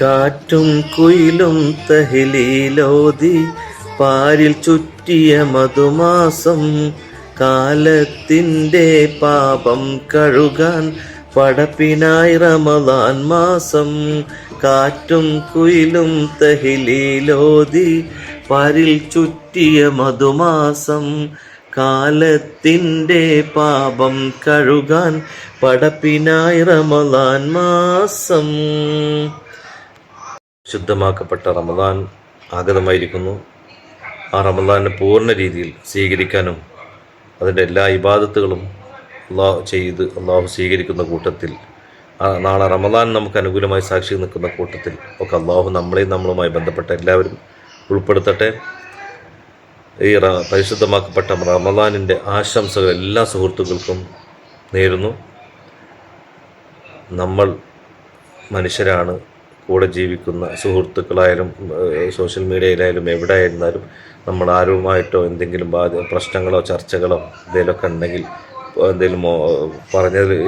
കാറ്റും കുയിലും തഹ്ലീലോതി പാരിൽ ചുറ്റിയ മധുമാസം. കാലത്തിൻ്റെ പാപം കഴുകാൻ പടപ്പിനായി റമളാൻ മാസം. കാറ്റും കുയിലും തഹ്ലീലോതി പാരിൽ ചുറ്റിയ മധുമാസം. കാലത്തിൻ്റെ പാപം കഴുകാൻ പടപ്പിനായി റമളാൻ മാസം. ശുദ്ധമാക്കപ്പെട്ട റമളാൻ ആഗതമായിരിക്കുന്നു. ആ റമളാനെ പൂർണ്ണ രീതിയിൽ സ്വീകരിക്കാനും അതിൻ്റെ എല്ലാ ഇബാദത്തുകളും അള്ളാഹു സ്വീകരിക്കുന്ന കൂട്ടത്തിൽ, നാളെ റമളാൻ നമുക്ക് അനുകൂലമായി സാക്ഷി നിൽക്കുന്ന കൂട്ടത്തിൽ ഒക്കെ അള്ളാഹു നമ്മളെയും നമ്മളുമായി ബന്ധപ്പെട്ട എല്ലാവരും ഉൾപ്പെടുത്തട്ടെ. ഈ പരിശുദ്ധമാക്കപ്പെട്ട റമളാനിൻ്റെ ആശംസകൾ എല്ലാ സുഹൃത്തുക്കൾക്കും നേരുന്നു. നമ്മൾ മനുഷ്യരാണ്. കൂടെ ജീവിക്കുന്ന സുഹൃത്തുക്കളായാലും സോഷ്യൽ മീഡിയയിലായാലും എവിടെ ആയിരുന്നാലും നമ്മൾ ആരുമായിട്ടോ എന്തെങ്കിലും പ്രശ്നങ്ങളോ ചർച്ചകളോ എന്തെങ്കിലുമൊക്കെ ഉണ്ടെങ്കിൽ, എന്തെങ്കിലും പറഞ്ഞതിൽ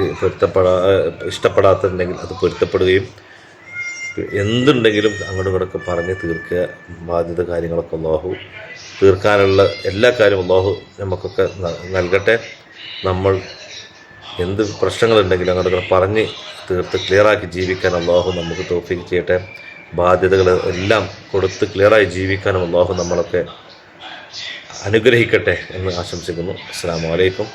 ഇഷ്ടപ്പെടാത്തുണ്ടെങ്കിൽ അത് പൊരുത്തപ്പെടുകയും എന്തുണ്ടെങ്കിലും അങ്ങോട്ടും ഇങ്ങോട്ടൊക്കെ പറഞ്ഞ് തീർക്കുക. ബാധ്യത കാര്യങ്ങളൊക്കെ അല്ലാഹു തീർക്കാനുള്ള എല്ലാ കാര്യവും അല്ലാഹു നമുക്കൊക്കെ നൽകട്ടെ. നമ്മൾ എന്ത് പ്രശ്നങ്ങളുണ്ടെങ്കിലും അങ്ങോട്ടൊക്കെ പറഞ്ഞ് തീർത്ത് ക്ലിയറാക്കി ജീവിക്കാൻ അല്ലാഹു നമുക്ക് തൗഫീഖ് ചെയ്യട്ടെ. ബാധ്യതകൾ എല്ലാം കൊടുത്ത് ക്ലിയറായി ജീവിക്കാനും അല്ലാഹു നമ്മളൊക്കെ അനുഗ്രഹിക്കട്ടെ എന്ന് ആശംസിക്കുന്നു. അസ്സലാമു അലൈക്കും.